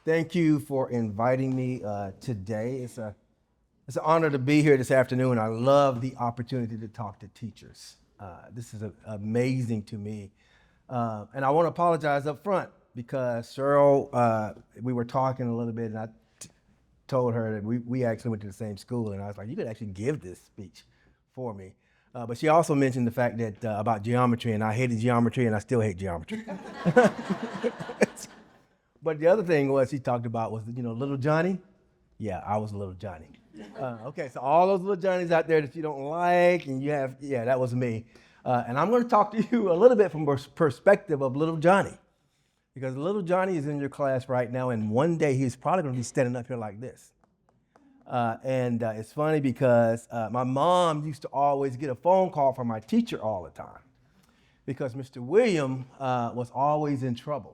Thank you for inviting me today. It's an honor to be here this afternoon. I love the opportunity to talk to teachers. This is amazing to me. And I want to apologize up front because Cheryl, we were talking a little bit, and I told her that we actually went to the same school, and I was like, you could actually give this speech for me. But she also mentioned the fact that about geometry, and I hated geometry, and I still hate geometry. But the other thing was he talked about was, little Johnny. Yeah, I was little Johnny. Okay, so all those little Johnnies out there that you don't like, and that was me. And I'm going to talk to you a little bit from the perspective of little Johnny, because little Johnny is in your class right now, and one day he's probably going to be standing up here like this. And it's funny because my mom used to always get a phone call from my teacher all the time because Mr. William was always in trouble.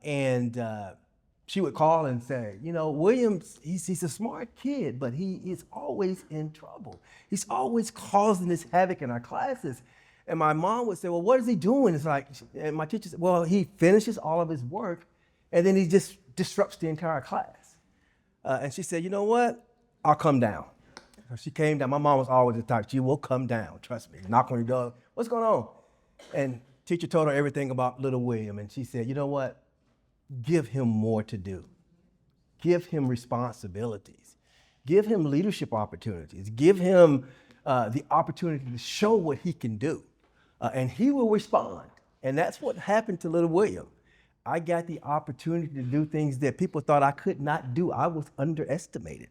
And she would call and say, Williams, he's a smart kid, but he is always in trouble. He's always causing this havoc in our classes. And my mom would say, well, what is he doing? It's like, and my teacher said, well, he finishes all of his work, and then he just disrupts the entire class. And she said, you know what? I'll come down. So she came down. My mom was always the type, she will come down, trust me. Knock on your door, what's going on? And teacher told her everything about little William, and she said, you know what? Give him more to do. Give him responsibilities. Give him leadership opportunities. Give him the opportunity to show what he can do, and he will respond. And that's what happened to little William. I got the opportunity to do things that people thought I could not do. I was underestimated.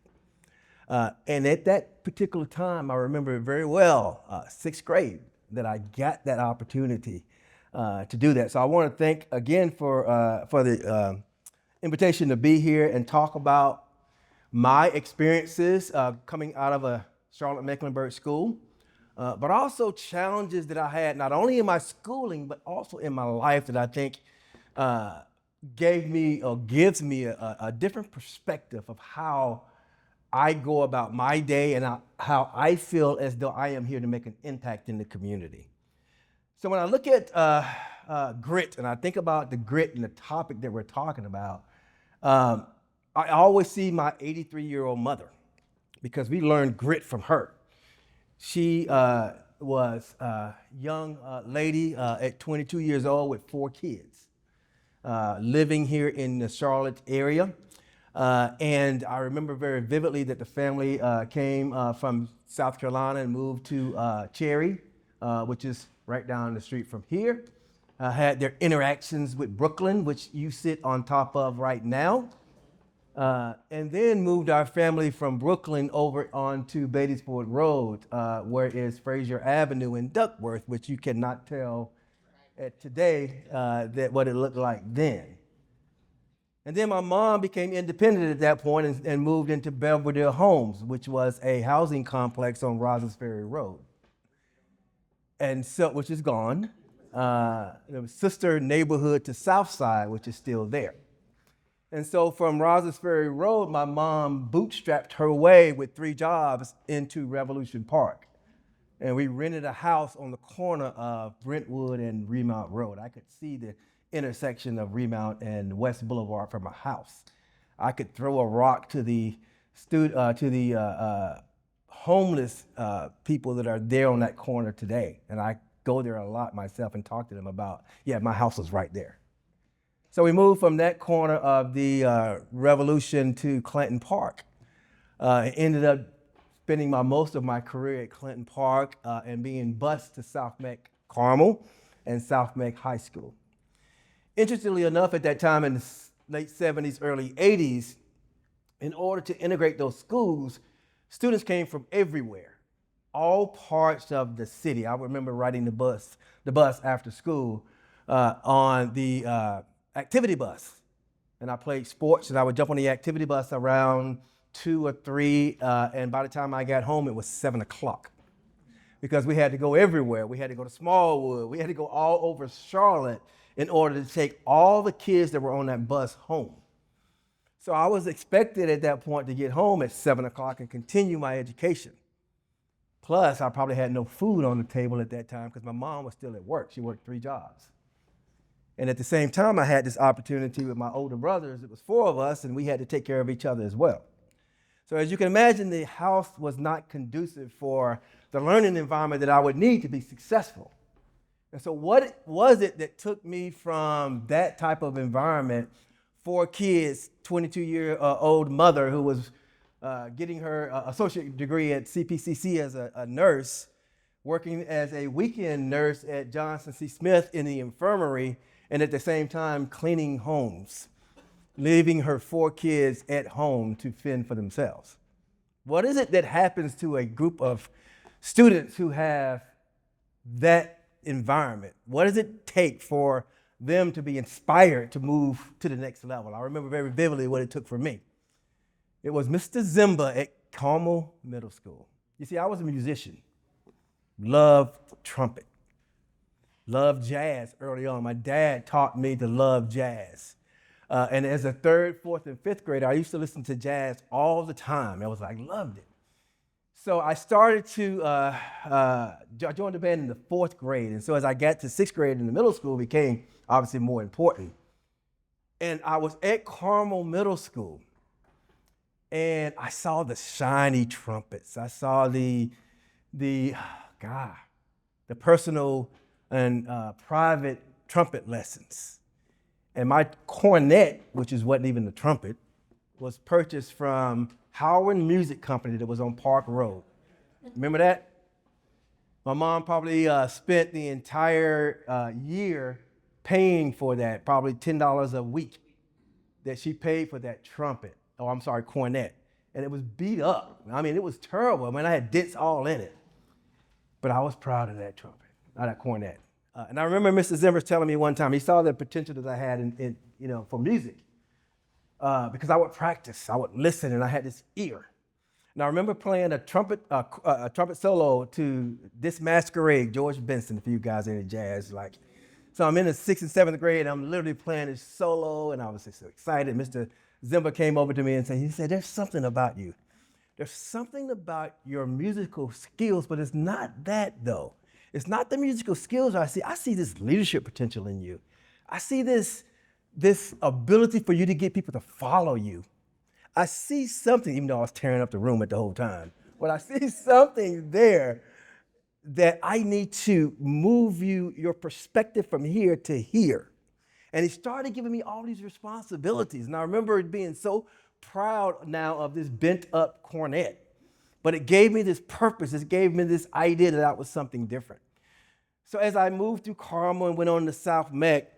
And at that particular time, I remember it very well, 6th grade, that I got that opportunity to do that. So I want to thank again for the invitation to be here and talk about my experiences coming out of a Charlotte Mecklenburg school, but also challenges that I had not only in my schooling, but also in my life that I think gave me or gives me a different perspective of how I go about my day and how I feel as though I am here to make an impact in the community. So when I look at grit and I think about the grit and the topic that we're talking about, I always see my 83-year-old mother because we learned grit from her. She was a young lady at 22 years old with 4 kids. Living here in the Charlotte area. And I remember very vividly that the family came from South Carolina and moved to Cherry, which is right down the street from here. Had their interactions with Brooklyn, which you sit on top of right now. And then moved our family from Brooklyn over onto Beatty'sford Road, where is Fraser Avenue in Duckworth, which you cannot tell today that what it looked like then. And then my mom became independent at that point and moved into Belvedere Homes, which was a housing complex on Rogers Ferry Road, and so which is gone. There was sister neighborhood to Southside, which is still there. And so from Rogers Ferry Road, my mom bootstrapped her way with 3 jobs into Revolution Park. And we rented a house on the corner of Brentwood and Remount Road. I could see the intersection of Remount and West Boulevard from my house. I could throw a rock to the homeless people that are there on that corner today. And I go there a lot myself and talk to them about, my house was right there. So we moved from that corner of the Revolution to Clinton Park. Ended up spending most of my career at Clinton Park and being bused to South Meck Carmel and South Meck High School. Interestingly enough, at that time in the late 70s, early 80s, in order to integrate those schools, students came from everywhere, all parts of the city. I remember riding the bus after school on the activity bus. And I played sports, and I would jump on the activity bus around 2 or 3, and by the time I got home, it was 7 o'clock. Because we had to go everywhere. We had to go to Smallwood. We had to go all over Charlotte in order to take all the kids that were on that bus home. So I was expected at that point to get home at 7 o'clock and continue my education. Plus, I probably had no food on the table at that time because my mom was still at work. She worked 3 jobs. And at the same time, I had this opportunity with my older brothers. It was 4 of us, and we had to take care of each other as well. So as you can imagine, the house was not conducive for the learning environment that I would need to be successful. And so what was it that took me from that type of environment, 4 kids, 22-year-old mother who was getting her associate degree at CPCC as a nurse, working as a weekend nurse at Johnson C. Smith in the infirmary, and at the same time cleaning homes, leaving her 4 kids at home to fend for themselves. What is it that happens to a group of students who have that environment? What does it take for them to be inspired to move to the next level? I remember very vividly what it took for me. It was Mr. Zimba at Carmel Middle School. You see, I was a musician, loved trumpet, loved jazz early on. My dad taught me to love jazz. And as a 3rd, 4th, and 5th grader, I used to listen to jazz all the time. I loved it. So I started to join the band in the 4th grade. And so as I got to 6th grade in the middle school, it became obviously more important. And I was at Carmel Middle School, and I saw the shiny trumpets. I saw the personal and private trumpet lessons. And my cornet, which wasn't even the trumpet, was purchased from Howard Music Company that was on Park Road. Remember that? My mom probably spent the entire year paying for that, probably $10 a week that she paid for that cornet. And it was beat up. I mean, it was terrible. I mean, I had dents all in it. But I was proud of that trumpet, that cornet. And I remember Mr. Zimmer telling me one time, he saw the potential that I had for music. Because I would practice, I would listen, and I had this ear. And I remember playing a trumpet solo to This Masquerade, George Benson, if you guys are into jazz. So I'm in the 6th and 7th grade, and I'm literally playing this solo, and I was just so excited. Mr. Zimba came over to me and said, there's something about you. There's something about your musical skills, but it's not that, though. It's not the musical skills I see. I see this leadership potential in you. I see this ability for you to get people to follow you. I see something, even though I was tearing up the room at the whole time, but I see something there that I need to move your perspective from here to here. And he started giving me all these responsibilities. And I remember being so proud now of this bent up cornet. But it gave me this purpose. It gave me this idea that I was something different. So as I moved through Carmel and went on to South Mech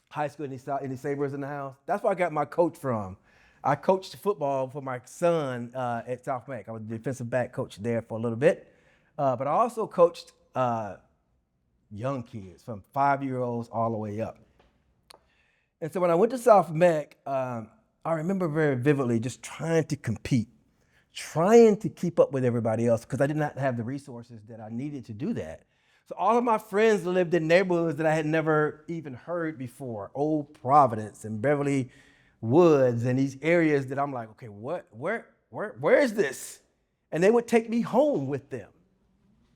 High School, any Sabres in the house? That's where I got my coach from. I coached football for my son at South Mech. I was the defensive back coach there for a little bit. But I also coached young kids from 5-year-olds all the way up. And so when I went to South Mech, I remember very vividly just trying to compete, trying to keep up with everybody else because I did not have the resources that I needed to do that. So all of my friends lived in neighborhoods that I had never even heard before, Old Providence and Beverly Woods and these areas that I'm like, okay, where is this? And they would take me home with them.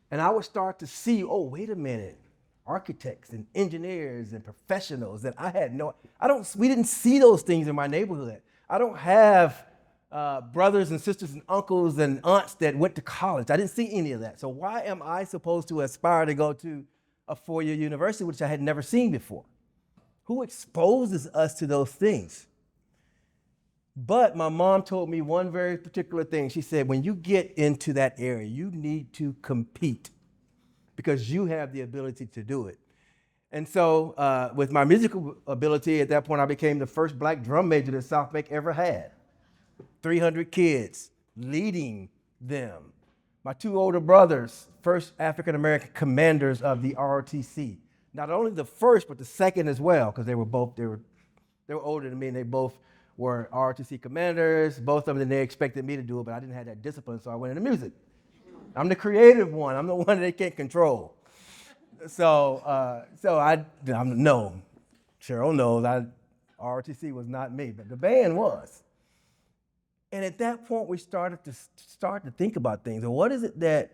And I would start to see, oh, wait a minute, architects and engineers and professionals that we didn't see those things in my neighborhood. I don't have brothers and sisters and uncles and aunts that went to college. I didn't see any of that. So why am I supposed to aspire to go to a 4-year university, which I had never seen before? Who exposes us to those things? But my mom told me one very particular thing. She said, when you get into that area, you need to compete because you have the ability to do it. And so with my musical ability, at that point, I became the first black drum major that South Mech ever had. 300 kids, leading them. My 2 older brothers, first African-American commanders of the ROTC. Not only the first, but the second as well, because they were older than me, and they both were ROTC commanders. Both of them, they expected me to do it, but I didn't have that discipline, so I went into music. I'm the creative one. I'm the one they can't control. So Cheryl knows ROTC was not me, but the band was. And at that point, we started to think about things. And what is it that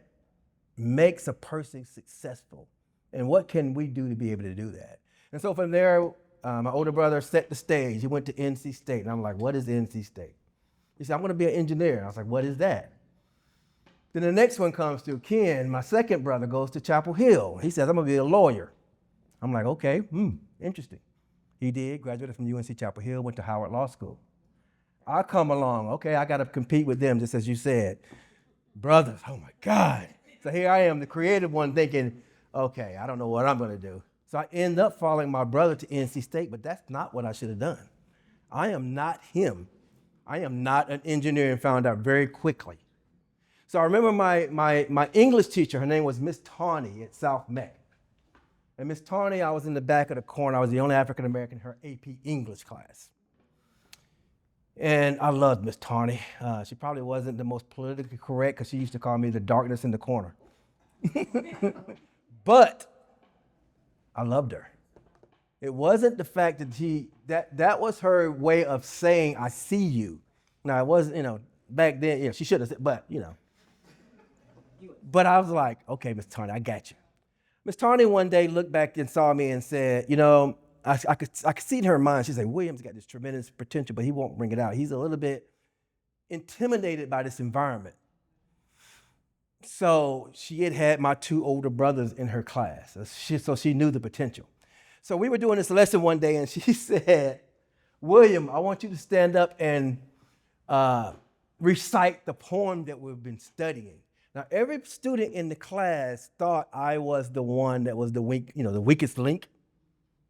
makes a person successful? And what can we do to be able to do that? And so from there, my older brother set the stage. He went to NC State. And I'm like, what is NC State? He said, I'm going to be an engineer. I was like, what is that? Then the next one comes through. Ken, my second brother, goes to Chapel Hill. He says, I'm going to be a lawyer. I'm like, okay, interesting. He did, graduated from UNC Chapel Hill, went to Howard Law School. I come along, okay, I got to compete with them, just as you said. Brothers, oh my God. So here I am, the creative one, thinking, okay, I don't know what I'm going to do. So I end up following my brother to NC State, but that's not what I should have done. I am not him. I am not an engineer, and found out very quickly. So I remember my English teacher, her name was Miss Tawney at South Meck. And Miss Tawney, I was in the back of the corner. I was the only African-American in her AP English class. And I loved Miss Tawney. She probably wasn't the most politically correct because she used to call me the darkness in the corner. But I loved her. It wasn't the fact that that was her way of saying, I see you. Now, it wasn't, back then, she should have said, but, But I was like, okay, Miss Tawney, I got you. Miss Tawney one day looked back and saw me and said, I could see in her mind, she said, William's got this tremendous potential, but he won't bring it out. He's a little bit intimidated by this environment. So she had my two older brothers in her class. So she knew the potential. So we were doing this lesson one day, and she said, William, I want you to stand up and recite the poem that we've been studying. Now, every student in the class thought I was the one that was the weakest link.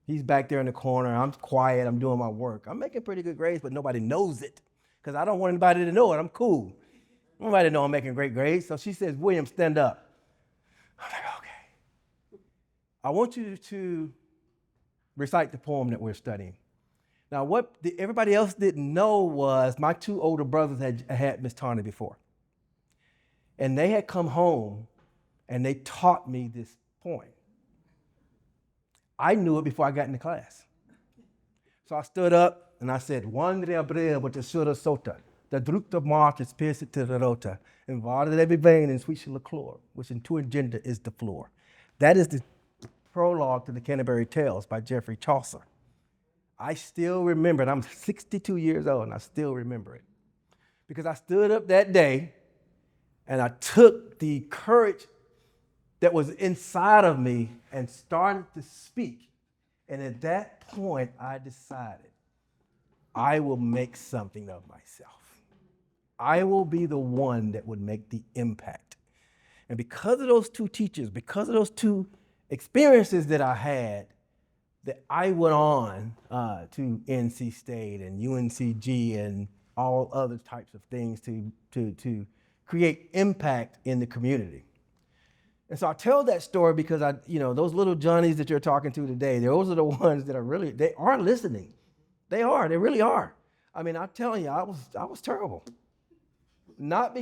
He's back there in the corner. I'm quiet. I'm doing my work. I'm making pretty good grades, but nobody knows it because I don't want anybody to know it. I'm cool. Nobody know I'm making great grades. So she says, William, stand up. I'm like, okay. I want you to recite the poem that we're studying. Now, what everybody else didn't know was my two older brothers had Miss Tawney before. And they had come home and they taught me this poem. I knew it before I got into class. So I stood up and I said, Wandre abreu with the sura sota, the drukta march is pierced to the rota, and water every vein in sweet liquor, which in two agenda is the floor. That is the prologue to the Canterbury Tales by Geoffrey Chaucer. I still remember it. I'm 62 years old and I still remember it. Because I stood up that day and I took the courage that was inside of me and started to speak. And at that point, I decided I will make something of myself. I will be the one that would make the impact. And because of those two teachers, because of those two experiences that I had, that I went on to NC State and UNCG and all other types of things to create impact in the community. And so I tell that story because those little Johnnies that you're talking to today, those are the ones that they are listening. They really are. I mean, I'm telling you, I was terrible. Just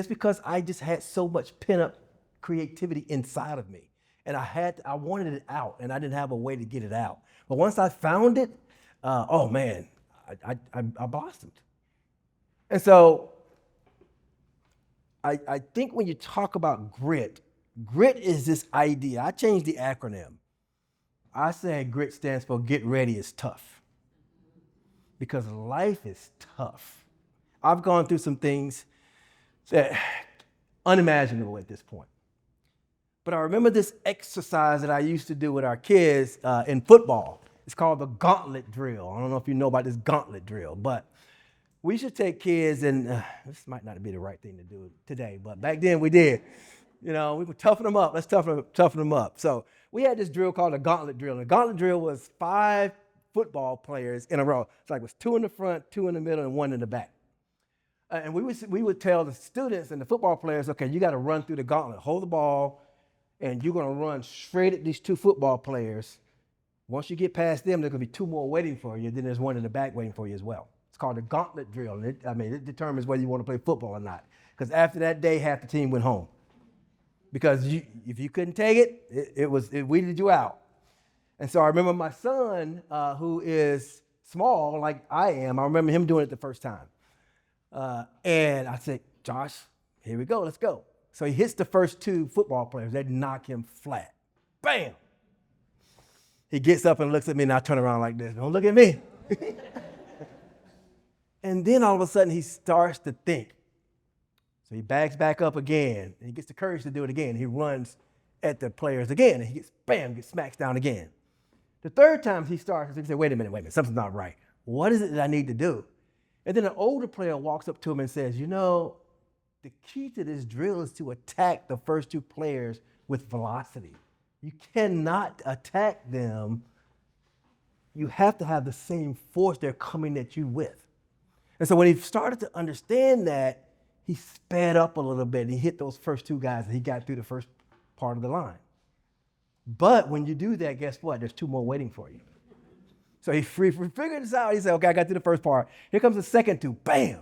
because I just had so much pent-up creativity inside of me. And I wanted it out, and I didn't have a way to get it out. But once I found it, I blossomed. And so I think when you talk about grit is this idea. I changed the acronym. I said grit stands for get ready is tough. Because life is tough. I've gone through some things that unimaginable at this point. But I remember this exercise that I used to do with our kids in football. It's called the gauntlet drill. I don't know if you know about this gauntlet drill, but we should take kids, and this might not be the right thing to do today, but back then we did. We would toughen them up. Let's toughen them up. So we had this drill called the gauntlet drill. And the gauntlet drill was 5 football players in a row. It's like it was 2 in the front, 2 in the middle, and 1 in the back. And we would tell the students and the football players, okay, you got to run through the gauntlet, hold the ball, and you're going to run straight at these 2 football players. Once you get past them, there's going to be 2 more waiting for you. Then there's 1 in the back waiting for you as well. It's called the gauntlet drill. And it determines whether you want to play football or not. Because after that day, half the team went home. Because if you couldn't take it, it weeded you out. And so I remember my son, who is small like I am, I remember him doing it the first time. And I said, Josh, here we go, let's go. So he hits the first 2 football players. They knock him flat. Bam! He gets up and looks at me, and I turn around like this. Don't look at me. And then all of a sudden, he starts to think. So he backs back up again, and he gets the courage to do it again. He runs at the players again, and he gets, bam, gets smacked down again. The third time he starts, he says, wait a minute, something's not right. What is it that I need to do? And then an older player walks up to him and says, the key to this drill is to attack the first two players with velocity. You cannot attack them. You have to have the same force they're coming at you with. And so when he started to understand that, he sped up a little bit and he hit those first two guys and he got through the first part of the line. But when you do that, guess what? There's two more waiting for you. So he figured this out. He said, okay, I got through the first part. Here comes the second two. Bam!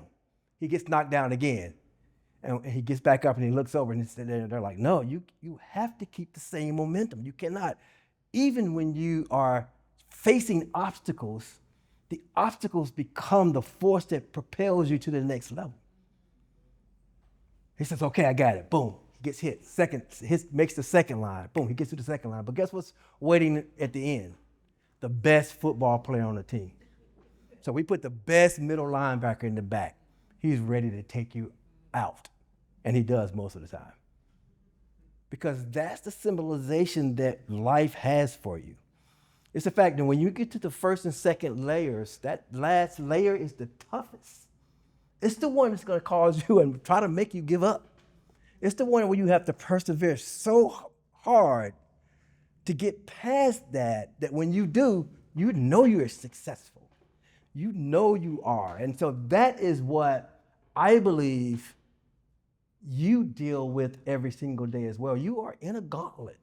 He gets knocked down again. And he gets back up and he looks over and they're like, no, you have to keep the same momentum. You cannot. Even when you are facing obstacles, the obstacles become the force that propels you to the next level. He says, okay, I got it. Boom. He gets hit. Makes the second line. Boom. He gets to the second line. But guess what's waiting at the end? The best football player on the team. So we put the best middle linebacker in the back. He's ready to take you out. And he does most of the time. Because that's the symbolization that life has for you. It's the fact that when you get to the first and second layers, that last layer is the toughest. It's the one that's going to cause you and try to make you give up. It's the one where you have to persevere so hard to get past that when you do, you know you're successful. You know you are. And so that is what I believe you deal with every single day as well. You are in a gauntlet.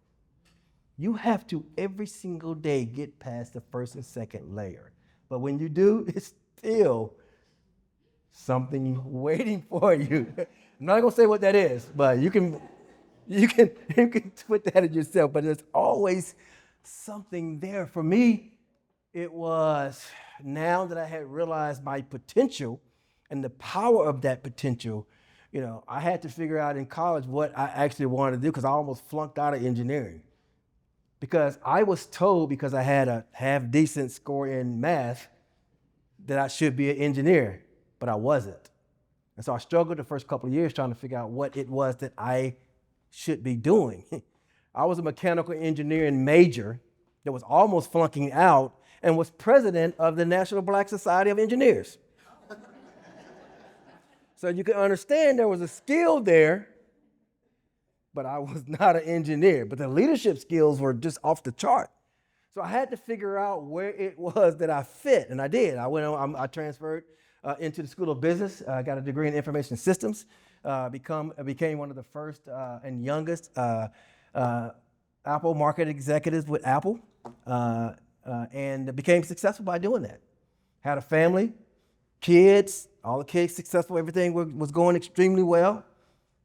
You have to every single day get past the first and second layer. But when you do, it's still something waiting for you. I'm not gonna say what that is, but you can put that in yourself. But there's always something there. For me, it was now that I had realized my potential and the power of that potential. I had to figure out in college what I actually wanted to do because I almost flunked out of engineering. Because I was told, because I had a half-decent score in math, that I should be an engineer, but I wasn't. And so I struggled the first couple of years trying to figure out what it was that I should be doing. I was a mechanical engineering major that was almost flunking out and was president of the National Black Society of Engineers. So you can understand there was a skill there, but I was not an engineer. But the leadership skills were just off the chart. So I had to figure out where it was that I fit, and I did. I transferred into the School of Business. I got a degree in information systems. Became one of the first and youngest Apple market executives with Apple, and became successful by doing that. Had a family, kids, all the kids successful. Everything was going extremely well.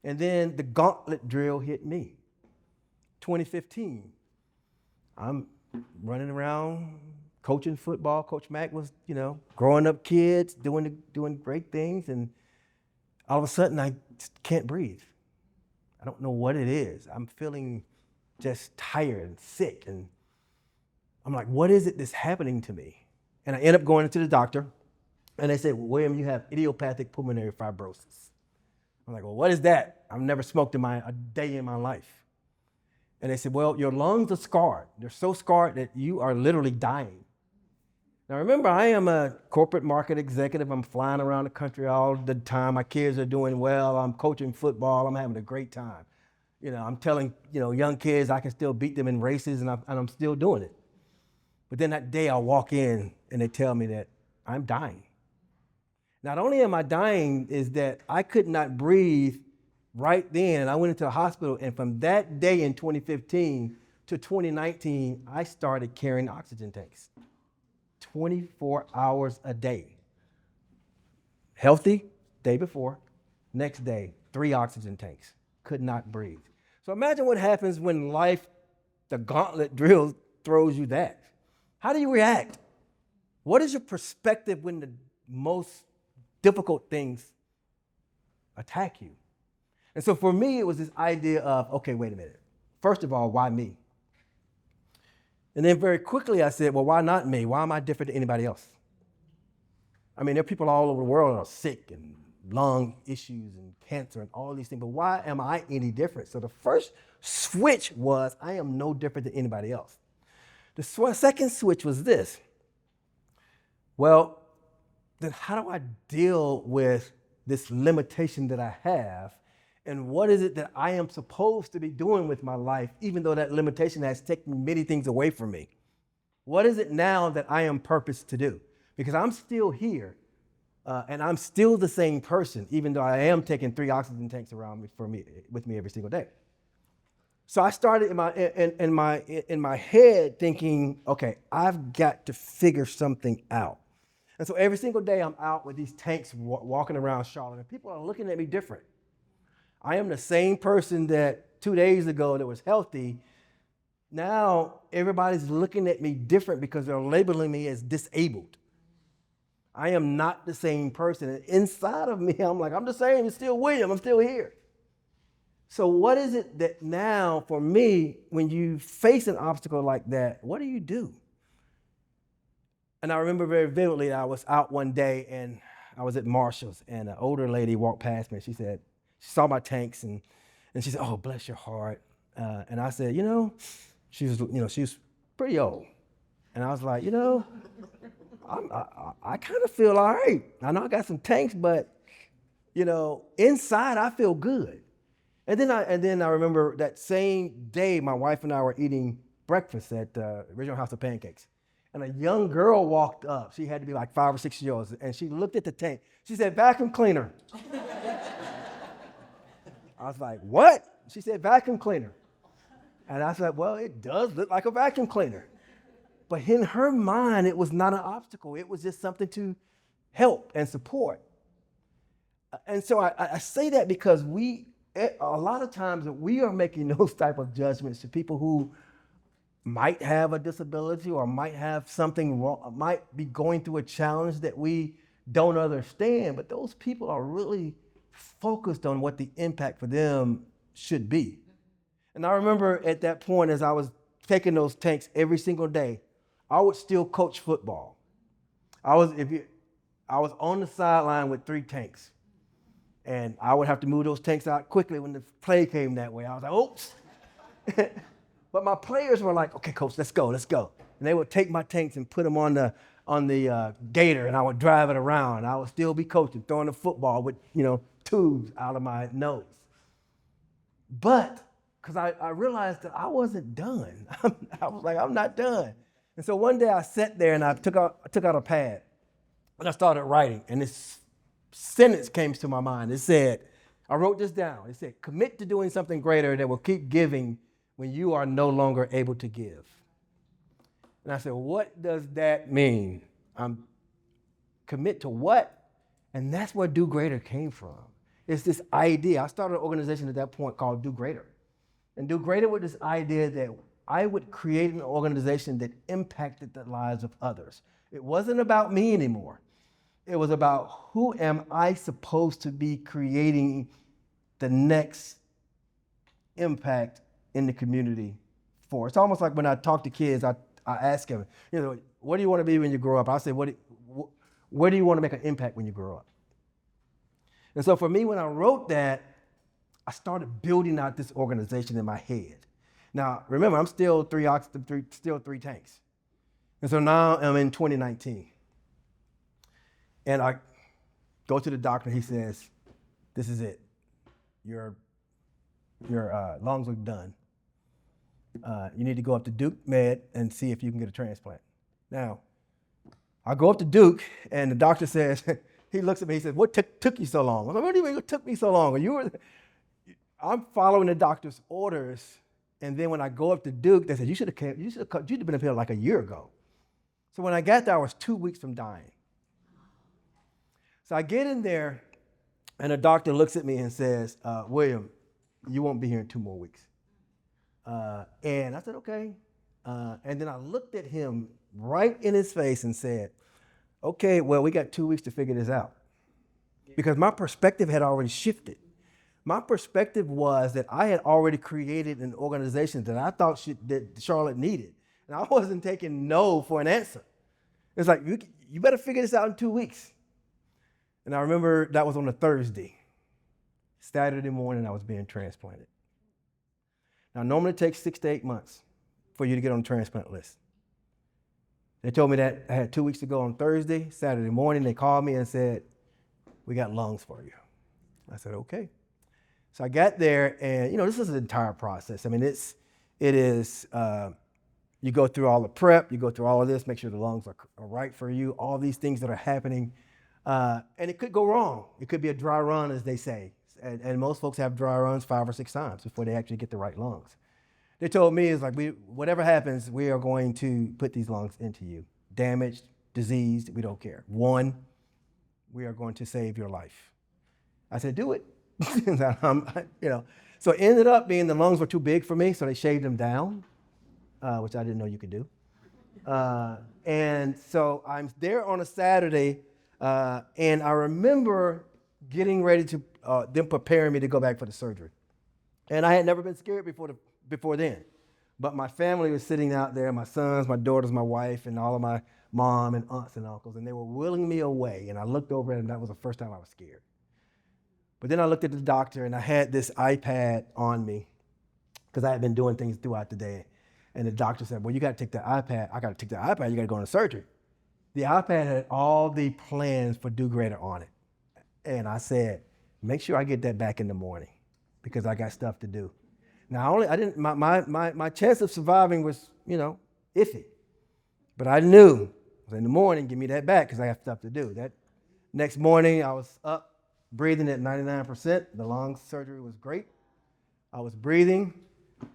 And then the gauntlet drill hit me. 2015, I'm running around coaching football. Coach Mack was, growing up kids, doing great things. And all of a sudden, I just can't breathe. I don't know what it is. I'm feeling just tired and sick. And I'm like, what is it that's happening to me? And I end up going to the doctor. And they said, well, William, you have idiopathic pulmonary fibrosis. I'm like, well, what is that? I've never smoked a day in my life. And they said, well, your lungs are scarred. They're so scarred that you are literally dying. Now, remember, I am a corporate market executive. I'm flying around the country all the time. My kids are doing well. I'm coaching football. I'm having a great time. I'm telling, young kids I can still beat them in races, and I'm still doing it. But then that day I walk in, and they tell me that I'm dying. Not only am I dying, is that I could not breathe right then, and I went into the hospital, and from that day in 2015 to 2019, I started carrying oxygen tanks. 24 hours a day. Healthy, day before, next day, 3 oxygen tanks. Could not breathe. So imagine what happens when life, the gauntlet drill, throws you that. How do you react? What is your perspective when the most difficult things attack you? And so for me, it was this idea of, okay, wait a minute. First of all, why me? And then very quickly I said, well, why not me? Why am I different than anybody else? I mean, there are people all over the world that are sick and lung issues and cancer and all these things, but why am I any different? So the first switch was, I am no different than anybody else. The second switch was this. Well, then how do I deal with this limitation that I have? And what is it that I am supposed to be doing with my life, even though that limitation has taken many things away from me? What is it now that I am purposed to do? Because I'm still here, and I'm still the same person, even though I am taking 3 oxygen tanks around with me every single day. So I started in my head thinking, okay, I've got to figure something out. And so every single day I'm out with these tanks walking around Charlotte, and people are looking at me different. I am the same person that 2 days ago that was healthy. Now everybody's looking at me different because they're labeling me as disabled. I am not the same person. And inside of me, I'm like, I'm the same. It's still William. I'm still here. So what is it that now, for me, when you face an obstacle like that, what do? And I remember very vividly, I was out one day, and I was at Marshall's, and an older lady walked past me, and she saw my tanks, and she said, oh, bless your heart. And I said, she was pretty old. And I was like, I kind of feel all right. I know I got some tanks, but, inside I feel good. And then I remember that same day, my wife and I were eating breakfast at the Original House of Pancakes. And a young girl walked up. She had to be like 5 or 6 years old. And she looked at the tank. She said, vacuum cleaner. I was like, what? She said, vacuum cleaner. And I said, well, it does look like a vacuum cleaner. But in her mind, it was not an obstacle. It was just something to help and support. And so I say that because a lot of times we are making those type of judgments to people who might have a disability or might have something wrong, might be going through a challenge that we don't understand, but those people are really focused on what the impact for them should be. And I remember at that point, as I was taking those tanks every single day, I would still coach football. I was on the sideline with 3 tanks. And I would have to move those tanks out quickly when the play came that way. I was like, oops. But my players were like, okay, coach, let's go. And they would take my tanks and put them on the gator, and I would drive it around. I would still be coaching, throwing the football with, tubes out of my nose. But, because I realized that I wasn't done. I was like, I'm not done. And so one day I sat there and I took out a pad, and I started writing, and this sentence came to my mind. It said, I wrote this down. It said, commit to doing something greater that will keep giving when you are no longer able to give. And I said, what does that mean? Commit to what? And that's where Do Greater came from. It's this idea. I started an organization at that point called Do Greater. And Do Greater with this idea that I would create an organization that impacted the lives of others. It wasn't about me anymore. It was about who am I supposed to be creating the next impact in the community for. It's almost like when I talk to kids, I ask them, what do you want to be when you grow up? I say, where do you want to make an impact when you grow up? And so for me, when I wrote that, I started building out this organization in my head. Now, remember, I'm still 3 tanks. And so now I'm in 2019. And I go to the doctor, he says, this is it. Your lungs are done. You need to go up to Duke Med and see if you can get a transplant. Now, I go up to Duke, and the doctor says, he looks at me, he says, what took you so long? I'm like, what do you mean it took me so long? I'm following the doctor's orders, and then when I go up to Duke, they said, you'd have been up here like a year ago. So when I got there, I was 2 weeks from dying. So I get in there, and the doctor looks at me and says, William, you won't be here in 2 more weeks. And I said, okay. And then I looked at him right in his face and said, okay, well, we got 2 weeks to figure this out. Because my perspective had already shifted. My perspective was that I had already created an organization that I thought that Charlotte needed. And I wasn't taking no for an answer. It's like, you better figure this out in 2 weeks. And I remember that was on a Thursday. Saturday morning, I was being transplanted. Now, normally it takes 6 to 8 months for you to get on the transplant list. They told me that I had 2 weeks to go on Thursday. Saturday morning, they called me and said, we got lungs for you. I said, okay. So I got there, and this is an entire process. I mean, it is, you go through all the prep, you go through all of this, make sure the lungs are right for you, all these things that are happening. And it could go wrong. It could be a dry run, as they say. And most folks have dry runs 5 or 6 times before they actually get the right lungs. They told me, it's like, whatever happens, we are going to put these lungs into you. Damaged, diseased, we don't care. One, we are going to save your life. I said, do it. So it ended up being the lungs were too big for me, so they shaved them down, which I didn't know you could do. And so I'm there on a Saturday, and I remember getting ready to them preparing me to go back for the surgery. And I had never been scared before then. But my family was sitting out there, my sons, my daughters, my wife, and all of my mom and aunts and uncles, and they were wheeling me away. And I looked over and that was the first time I was scared. But then I looked at the doctor, and I had this iPad on me because I had been doing things throughout the day. And the doctor said, well, you got to take the iPad. I got to take the iPad. You got to go into surgery. The iPad had all the plans for Do Greater on it. And I said, make sure I get that back in the morning because I got stuff to do. Now, my chance of surviving was, iffy. But I knew in the morning, give me that back because I have stuff to do. That next morning, I was up, breathing at 99%. The lung surgery was great. I was breathing.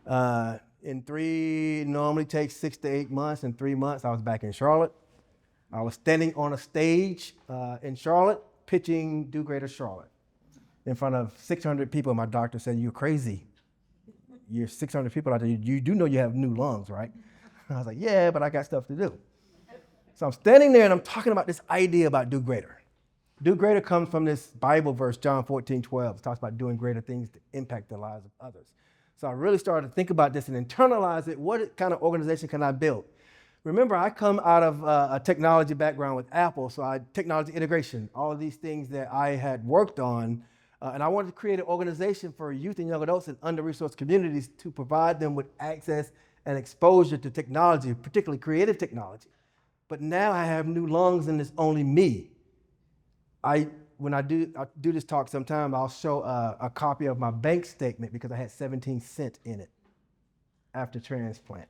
Normally takes 6 to 8 months. In 3 months, I was back in Charlotte. I was standing on a stage in Charlotte, pitching Do Greater Charlotte in front of 600 people. My doctor said, you're crazy. You're 600 people out there. You do know you have new lungs, right? I was like, yeah, but I got stuff to do. So I'm standing there and I'm talking about this idea about Do Greater. Do Greater comes from this Bible verse, John 14:12. It talks about doing greater things to impact the lives of others. So I really started to think about this and internalize it. What kind of organization can I build? Remember, I come out of a technology background with Apple, so technology integration, all of these things that I had worked on, and I wanted to create an organization for youth and young adults in under-resourced communities to provide them with access and exposure to technology, particularly creative technology. But now I have new lungs and it's only me. When I do this talk sometime, I'll show a copy of my bank statement because I had 17 cents in it after transplant.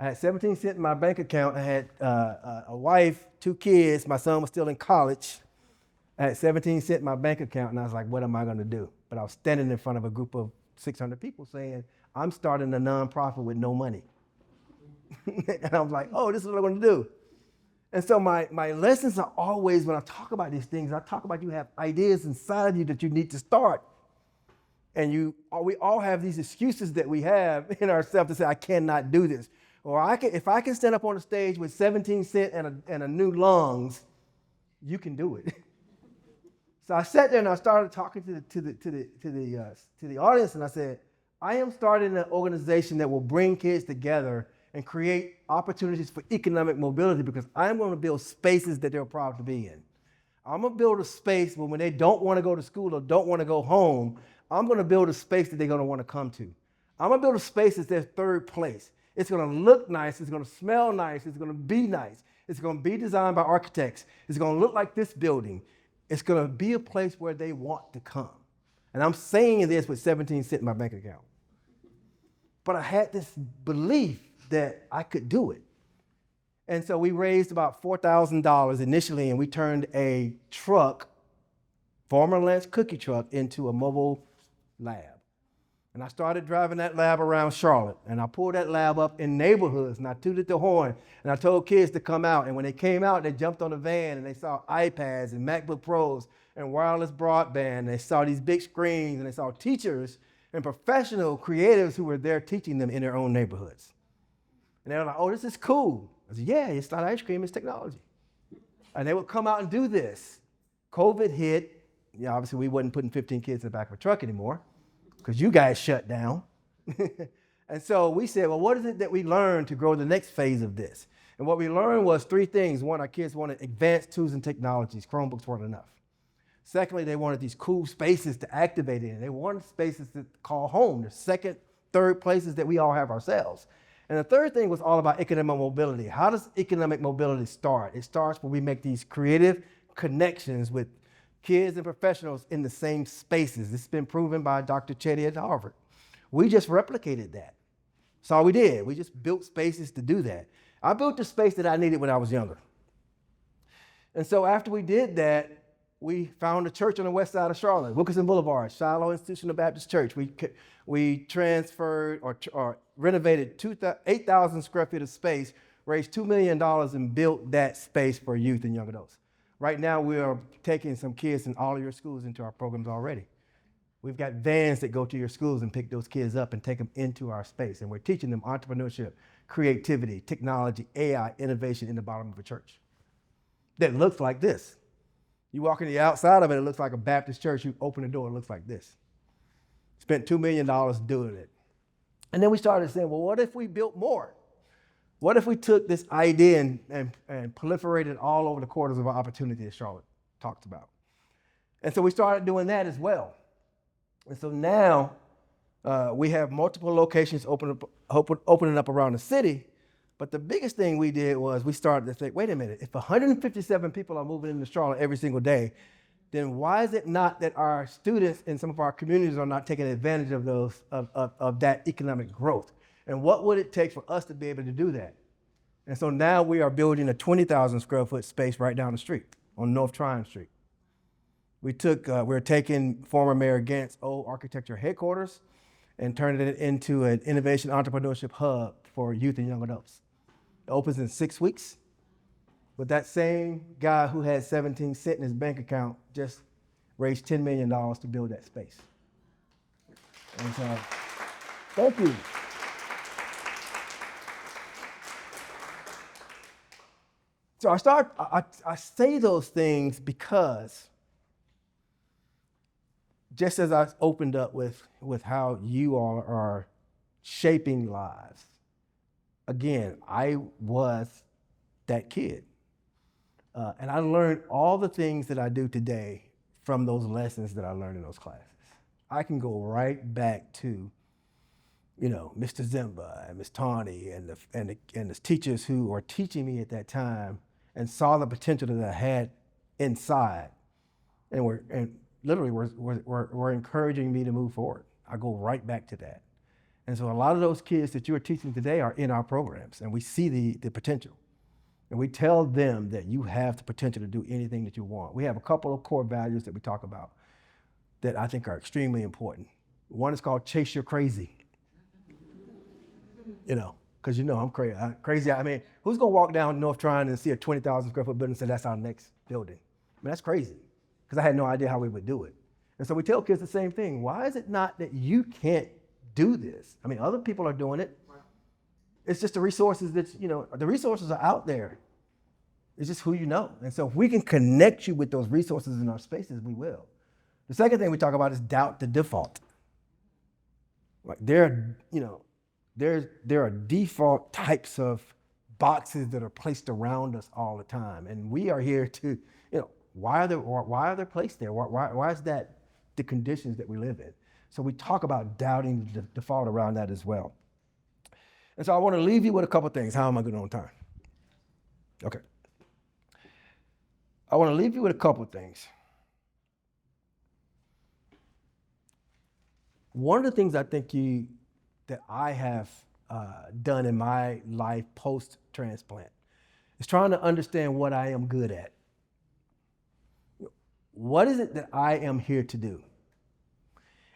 I had 17 cents in my bank account. I had a wife, 2 kids. My son was still in college. I had 17 cents in my bank account, and I was like, what am I going to do? But I was standing in front of a group of 600 people saying, I'm starting a nonprofit with no money. And I was like, oh, this is what I'm going to do. And so my lessons are always, when I talk about these things, I talk about you have ideas inside of you that you need to start. And we all have these excuses that we have in ourselves to say, I cannot do this. Or if I can stand up on the stage with 17 cents and a new lungs, you can do it. So I sat there and I started talking to the audience, and I said, I am starting an organization that will bring kids together and create opportunities for economic mobility because I'm going to build spaces that they're proud to be in. I'm going to build a space where when they don't want to go to school or don't want to go home, I'm going to build a space that they're going to want to come to. I'm going to build a space that's their third place. It's going to look nice. It's going to smell nice. It's going to be nice. It's going to be designed by architects. It's going to look like this building. It's going to be a place where they want to come. And I'm saying this with 17 cents in my bank account. But I had this belief that I could do it. And so we raised about $4,000 initially, and we turned a truck, former Lance cookie truck, into a mobile lab. And I started driving that lab around Charlotte, and I pulled that lab up in neighborhoods, and I tooted the horn, and I told kids to come out. And when they came out, they jumped on the van, and they saw iPads and MacBook Pros and wireless broadband. And they saw these big screens, and they saw teachers and professional creatives who were there teaching them in their own neighborhoods. And they were like, oh, this is cool. I said, yeah, it's not ice cream, it's technology. And they would come out and do this. COVID hit. Obviously, we wasn't putting 15 kids in the back of a truck anymore because you guys shut down. And so we said, well, what is it that we learned to grow the next phase of this? And what we learned was three things. One, our kids wanted advanced tools and technologies. Chromebooks weren't enough. Secondly, they wanted these cool spaces to activate in. They wanted spaces to call home, the second, third places that we all have ourselves. And the third thing was all about economic mobility. How does economic mobility start? It starts when we make these creative connections with kids and professionals in the same spaces. This has been proven by Dr. Chetty at Harvard. We just replicated that. That's all we did. We just built spaces to do that. I built the space that I needed when I was younger. And so after we did that, we found a church on the west side of Charlotte, Wilkinson Boulevard, Shiloh Institutional Baptist Church. We transferred or renovated 8,000 square feet of space, raised $2 million and built that space for youth and young adults. Right now, we are taking some kids in all of your schools into our programs already. We've got vans that go to your schools and pick those kids up and take them into our space. And we're teaching them entrepreneurship, creativity, technology, AI, innovation in the bottom of a church that looks like this. You walk in the outside of it, it looks like a Baptist church. You open the door, it looks like this. Spent $2 million doing it. And then we started saying, well, what if we built more? What if we took this idea and proliferated all over the quarters of our opportunity that Charlotte talked about? And so we started doing that as well. And so now we have multiple locations opening up around the city. But the biggest thing we did was we started to think, wait a minute, if 157 people are moving into Charlotte every single day, then why is it not that our students in some of our communities are not taking advantage of those of that economic growth? And what would it take for us to be able to do that? And so now we are building a 20,000 square foot space right down the street on North Tryon Street. We're taking former Mayor Gantt's old architecture headquarters and turning it into an innovation entrepreneurship hub for youth and young adults. It opens in 6 weeks. But that same guy who had 17 cents in his bank account just raised $10 million to build that space. And so, thank you. So I say those things because just as I opened up with how you all are shaping lives, again, I was that kid. And I learned all the things that I do today from those lessons that I learned in those classes. I can go right back to, Mr. Zimba and Ms. Tawny and the teachers who were teaching me at that time and saw the potential that I had inside and literally were encouraging me to move forward. I go right back to that. And so a lot of those kids that you are teaching today are in our programs, and we see the potential. And we tell them that you have the potential to do anything that you want. We have a couple of core values that we talk about that I think are extremely important. One is called chase your crazy. Because I'm crazy. I mean, who's gonna walk down North Tryon and see a 20,000 square foot building and say that's our next building? I mean, that's crazy, because I had no idea how we would do it. And so we tell kids the same thing. Why is it not that you can't do this? I mean, other people are doing it. It's just the resources the resources are out there. It's just who you know. And so if we can connect you with those resources in our spaces, we will. The second thing we talk about is doubt the default. Like there are default types of boxes that are placed around us all the time. And we are here to, why are they placed there? Why is that the conditions that we live in? So we talk about doubting the default around that as well. And so I want to leave you with a couple things. How am I good on time? Okay. I want to leave you with a couple of things. One of the things I think that I have done in my life post-transplant is trying to understand what I am good at. What is it that I am here to do?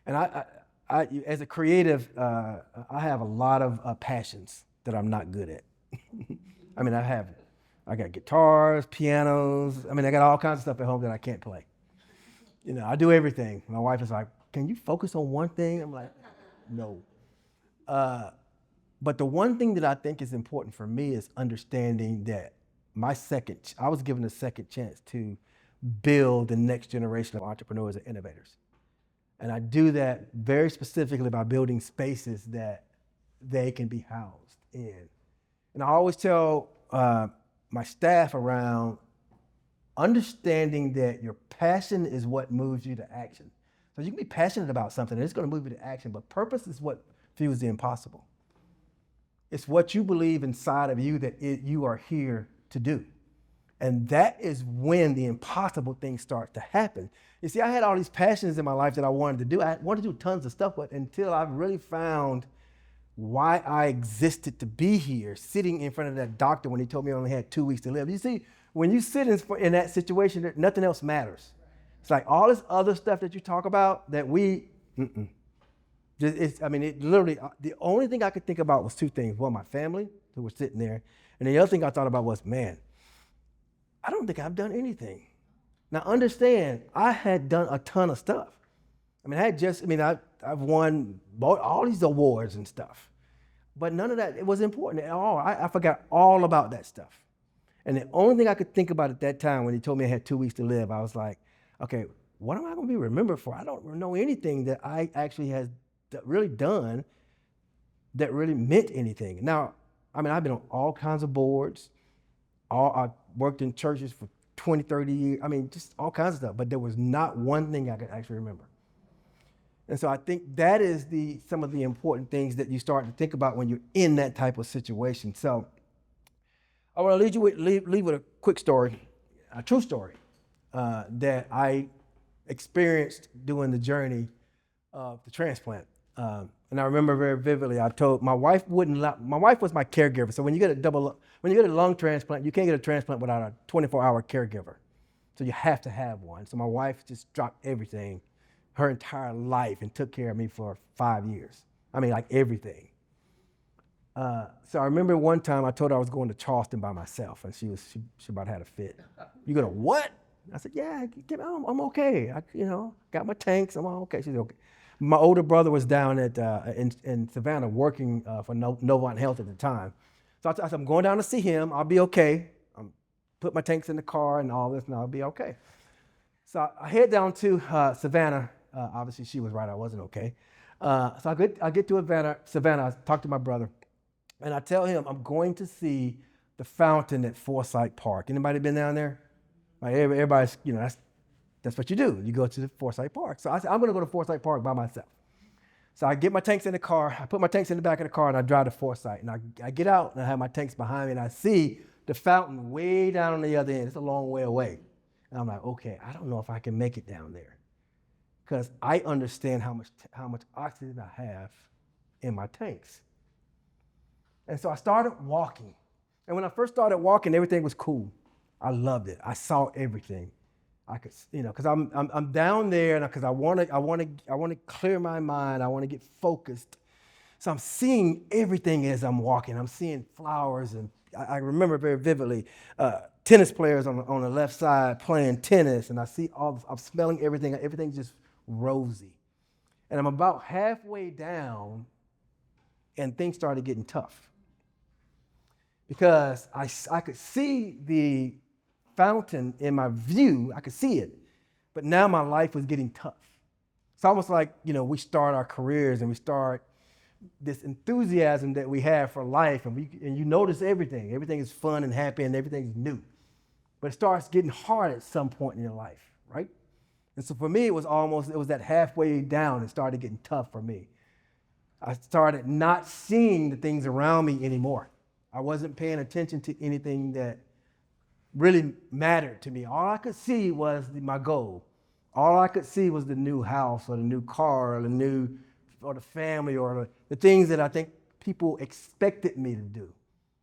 And I as a creative, I have a lot of passions that I'm not good at. I mean, I got guitars, pianos. I mean, I got all kinds of stuff at home that I can't play. I do everything. My wife is like, can you focus on one thing? I'm like, no. But the one thing that I think is important for me is understanding that I was given a second chance to build the next generation of entrepreneurs and innovators. And I do that very specifically by building spaces that they can be housed in. And I always tell my staff around understanding that your passion is what moves you to action. So you can be passionate about something and it's going to move you to action, but purpose is what fuels the impossible. It's what you believe inside of you that you are here to do. And that is when the impossible things start to happen. You see, I had all these passions in my life that I wanted to do. I wanted to do tons of stuff, but until I really found why I existed to be here, sitting in front of that doctor when he told me I only had 2 weeks to live. You see, when you sit in that situation, nothing else matters. It's like all this other stuff that you talk about that it literally, the only thing I could think about was two things. One, my family who was sitting there. And the other thing I thought about was, man, I don't think I've done anything. Now understand, I had done a ton of stuff. I've won all these awards and stuff. But none of that, it was important at all. I forgot all about that stuff. And the only thing I could think about at that time when he told me I had 2 weeks to live, I was like, okay, what am I going to be remembered for? I don't know anything that I actually has really done that really meant anything. Now, I've been on all kinds of boards. I worked in churches for 20, 30 years. Just all kinds of stuff. But there was not one thing I could actually remember. And so I think that is some of the important things that you start to think about when you're in that type of situation. So I want to leave with a quick story, a true story that I experienced doing the journey of the transplant. And I remember very vividly, I told my wife my wife was my caregiver. So when you get a lung transplant, you can't get a transplant without a 24-hour caregiver. So you have to have one. So my wife just dropped everything, her entire life, and took care of me for 5 years. Everything. So I remember one time I told her I was going to Charleston by myself, and she about had a fit. You going to what? I said, yeah, I'm okay. Got my tanks, I'm all okay. She's okay. My older brother was down in Savannah working for Novant Health at the time. So I said, I'm going down to see him. I'll be okay. Put my tanks in the car and all this, and I'll be okay. So I head down to Savannah. Obviously, she was right. I wasn't okay. So I get to Savannah. I talk to my brother, and I tell him I'm going to see the fountain at Forsyth Park. Anybody been down there? Everybody's, that's what you do. You go to the Forsyth Park. So I said, I'm going to go to Forsyth Park by myself. So I get my tanks in the car. I put my tanks in the back of the car, and I drive to Forsyth. And I get out, and I have my tanks behind me, and I see the fountain way down on the other end. It's a long way away. And I'm like, okay, I don't know if I can make it down there, because I understand how much oxygen I have in my tanks. And so I started walking. And when I first started walking, everything was cool. I loved it. I saw everything. I could, because I'm down there, and because I want to clear my mind. I want to get focused. So I'm seeing everything as I'm walking. I'm seeing flowers, and I remember very vividly tennis players on the left side playing tennis, and I'm smelling everything. Everything's just rosy. And I'm about halfway down, and things started getting tough, because I could see the fountain in my view. I could see it, but now my life was getting tough. It's almost like, we start our careers and we start this enthusiasm that we have for life, and you notice everything. Everything is fun and happy, and everything's new. But it starts getting hard at some point in your life, right? And so for me, it was that halfway down. It started getting tough for me. I started not seeing the things around me anymore. I wasn't paying attention to anything that really mattered to me. All I could see was my goal. All I could see was the new house, or the new car, or the family, or the things that I think people expected me to do.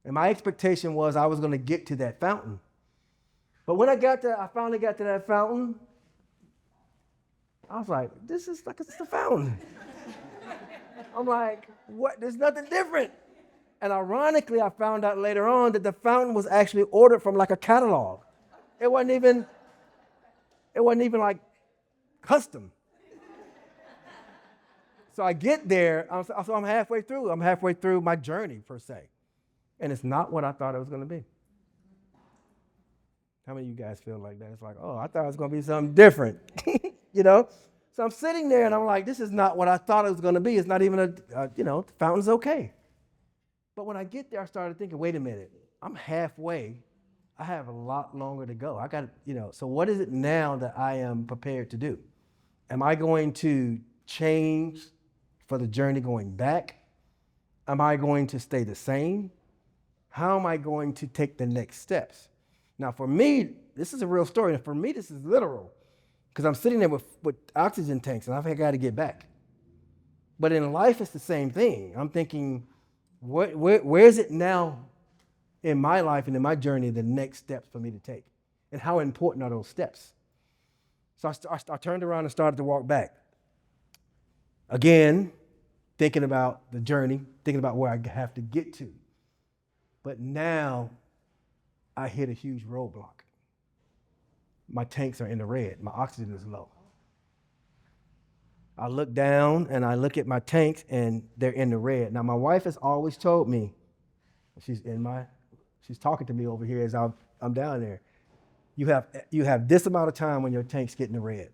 And my expectation was I was going to get to that fountain. But when I finally got to that fountain, I was like, this is like it's the fountain. I'm like, what? There's nothing different. And ironically, I found out later on that the fountain was actually ordered from like a catalog. It wasn't even like custom. So I get there, so I'm halfway through. I'm halfway through my journey, per se. And it's not what I thought it was going to be. How many of you guys feel like that? It's like, oh, I thought it was going to be something different. So I'm sitting there, and I'm like, this is not what I thought it was going to be. It's not even the fountain's okay. But when I get there, I started thinking, wait a minute, I'm halfway. I have a lot longer to go. I got, so what is it now that I am prepared to do? Am I going to change for the journey going back? Am I going to stay the same? How am I going to take the next steps? Now, for me, this is a real story. And for me, this is literal because I'm sitting there with oxygen tanks and I've got to get back. But in life, it's the same thing. I'm thinking, where is it now in my life and in my journey, the next steps for me to take? And how important are those steps? So I turned around and started to walk back. Again, thinking about the journey, thinking about where I have to get to. But now I hit a huge roadblock. My tanks are in the red. My oxygen is low. I look down and I look at my tanks and they're in the red. Now, my wife has always told me, she's talking to me over here as I'm down there. You have this amount of time when your tanks get in the red.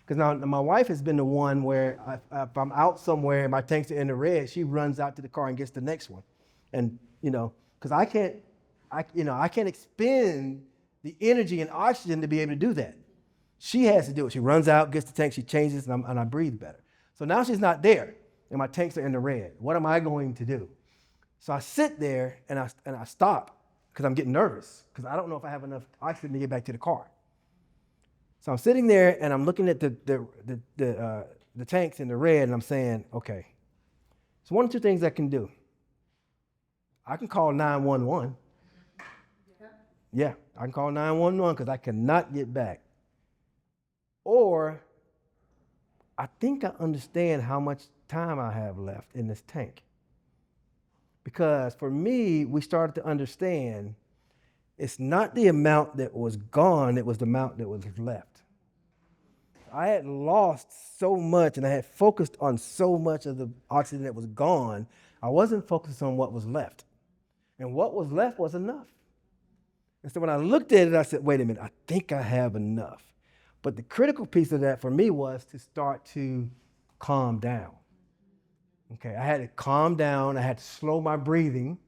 Because now my wife has been the one where if I'm out somewhere and my tanks are in the red, she runs out to the car and gets the next one. And, because I can't expend the energy and oxygen to be able to do that. She has to do it. She runs out, gets the tank, she changes, and I breathe better. So now she's not there, and my tanks are in the red. What am I going to do? So I sit there and I stop because I'm getting nervous because I don't know if I have enough oxygen to get back to the car. So I'm sitting there and I'm looking at the tanks in the red, and I'm saying, okay, so one of two things I can do. I can call 911. Yeah, I can call 911 because I cannot get back. Or I think I understand how much time I have left in this tank. Because for me, we started to understand it's not the amount that was gone, it was the amount that was left. I had lost so much and I had focused on so much of the oxygen that was gone, I wasn't focused on what was left. And what was left was enough. And so when I looked at it, I said, wait a minute, I think I have enough. But the critical piece of that for me was to start to calm down. Okay, I had to calm down. I had to slow my breathing.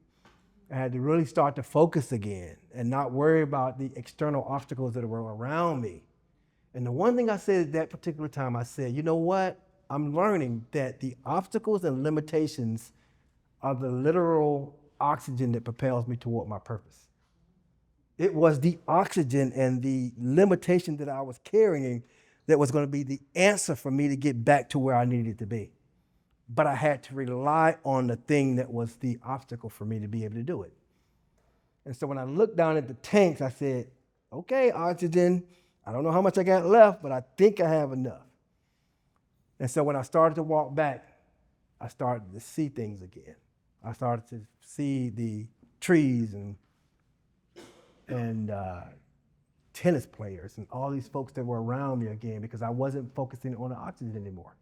I had to really start to focus again and not worry about the external obstacles that were around me. And the one thing I said at that particular time, I said, you know what? I'm learning that the obstacles and limitations are the literal oxygen that propels me toward my purpose. It was the oxygen and the limitation that I was carrying that was going to be the answer for me to get back to where I needed to be. But I had to rely on the thing that was the obstacle for me to be able to do it. And so when I looked down at the tanks, I said, okay, oxygen, I don't know how much I got left, but I think I have enough. And so when I started to walk back, I started to see things again. I started to see the trees and tennis players and all these folks that were around me again because I wasn't focusing on the oxygen anymore.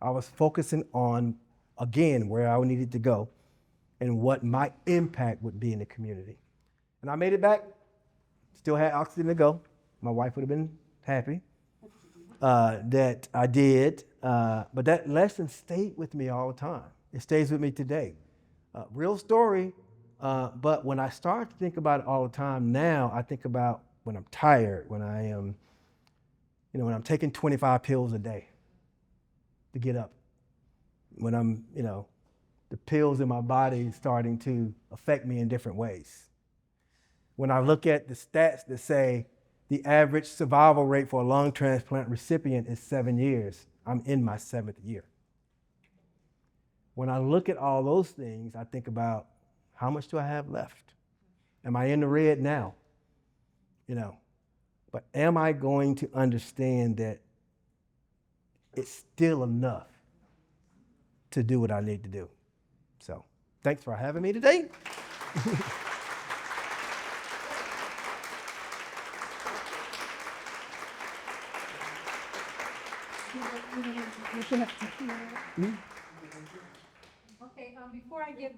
I was focusing on, again, where I needed to go and what my impact would be in the community. And I made it back, still had oxygen to go. My wife would have been happy that I did, but that lesson stayed with me all the time. It stays with me today. Real story. But when I start to think about it all the time now, I think about when I'm tired, when I am, when I'm taking 25 pills a day to get up, when I'm, the pills in my body starting to affect me in different ways. When I look at the stats that say the average survival rate for a lung transplant recipient is 7 years, I'm in my 7th year. When I look at all those things, I think about, how much do I have left? Am I in the red now? But am I going to understand that it's still enough to do what I need to do? So, thanks for having me today. Okay, before I give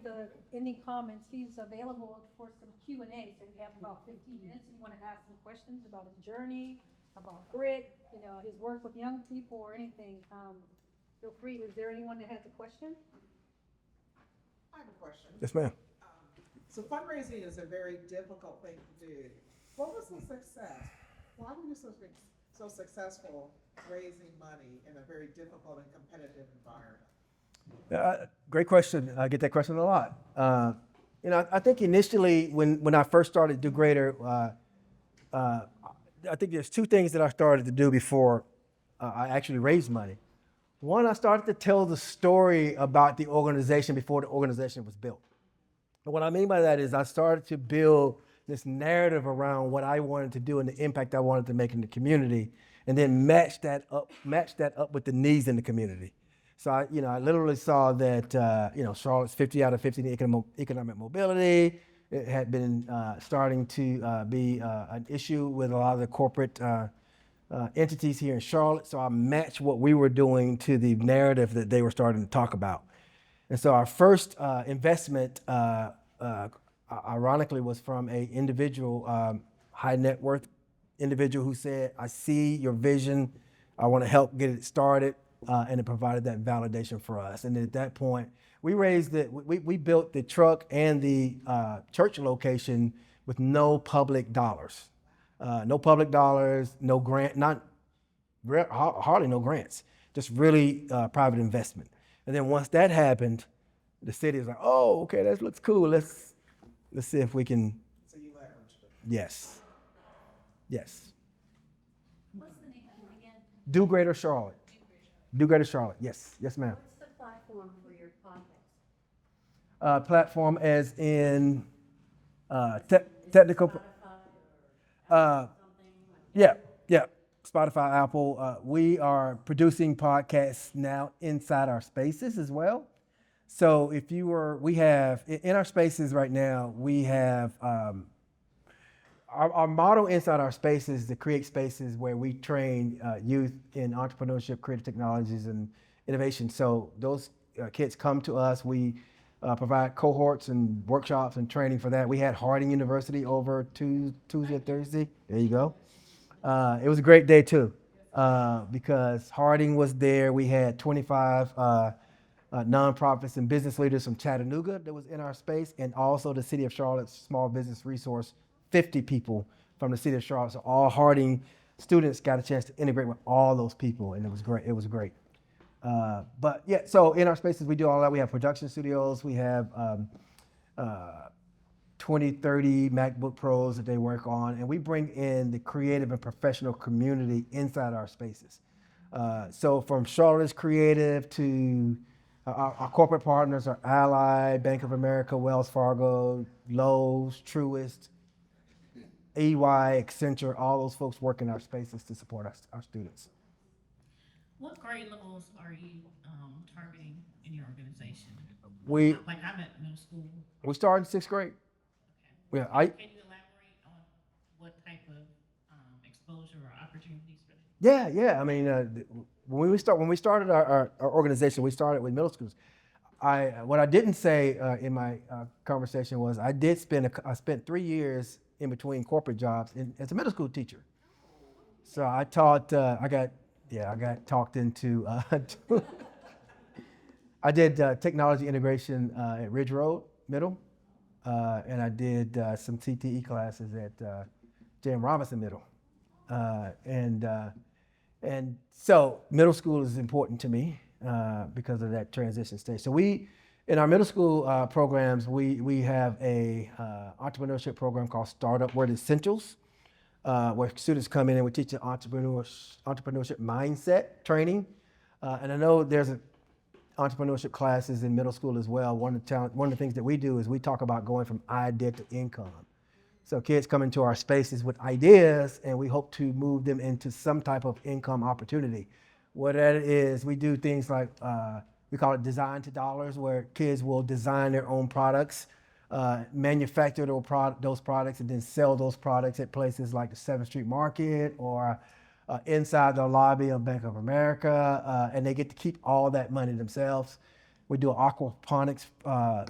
any comments, he's available for some Q&A, so we have about 15 minutes. If you want to ask some questions about his journey, about grit, his work with young people or anything, feel free. Is there anyone that has a question? I have a question. Yes, ma'am. So fundraising is a very difficult thing to do. What was the success? Why were you so successful raising money in a very difficult and competitive environment? Great question. I get that question a lot. I think initially when I first started Do Greater, I think there's two things that I started to do before I actually raised money. One, I started to tell the story about the organization before the organization was built. And what I mean by that is I started to build this narrative around what I wanted to do and the impact I wanted to make in the community, and then match that up with the needs in the community. So I literally saw that Charlotte's 50 out of 50 in economic mobility. It had been starting to be an issue with a lot of the corporate entities here in Charlotte. So I matched what we were doing to the narrative that they were starting to talk about. And so our first investment, ironically, was from an individual, high net worth individual who said, I see your vision, I want to help get it started, and it provided that validation for us. And at that point, we built the truck and the church location with no public dollars. No public dollars, no grant, hardly no grants, just really private investment. And then once that happened, the city was like, oh, okay, that looks cool. Let's see if we can. So you leveraged it. Yes. Yes. What's the name of it again? Do Greater Charlotte. Do Greater Charlotte. Yes. Yes, ma'am. What's the platform for your podcast? Platform as in technical. Yeah. Spotify, Apple. We are producing podcasts now inside our spaces as well. So we have in our spaces right now, we have our motto inside our spaces is to create spaces where we train youth in entrepreneurship, creative technologies, and innovation. So those kids come to us. We provide cohorts and workshops and training for that. We had Harding University over Tuesday and Thursday. There you go. It was a great day too, because Harding was there. We had 25 nonprofits and business leaders from Chattanooga that was in our space, and also the City of Charlotte's Small Business Resource, 50 people from the City of Charlotte. So all Harding students got a chance to integrate with all those people, and it was great. It was great. But yeah, so in our spaces, we do all that. We have production studios. We have 20, 30 MacBook Pros that they work on, and we bring in the creative and professional community inside our spaces. So from Charlotte's Creative to our corporate partners are Ally, Bank of America, Wells Fargo, Lowe's, Truist, EY, Accenture, all those folks work in our spaces to support our students. What grade levels are you targeting in your organization? We I'm at middle school. we start in 6th grade. Okay. Yeah, Can you elaborate on what type of exposure or opportunities for them? Yeah. I mean, when we started our organization, we started with middle schools. What I didn't say in my conversation was I spent 3 years in between corporate jobs as a middle school teacher. So I taught. I got talked into. I did technology integration at Ridge Road Middle, and I did some CTE classes at J.M. Robinson Middle, and so middle school is important to me because of that transition stage. So in our middle school programs, we have a entrepreneurship program called Startup Word Essentials, where students come in and we teach an entrepreneurship mindset training. And I know there's entrepreneurship classes in middle school as well. One of the things that we do is we talk about going from idea to income. So kids come into our spaces with ideas, and we hope to move them into some type of income opportunity. What that is, we do things like, we call it design to dollars, where kids will design their own products, manufacture those products, and then sell those products at places like the 7th Street Market or inside the lobby of Bank of America, and they get to keep all that money themselves. We do an aquaponics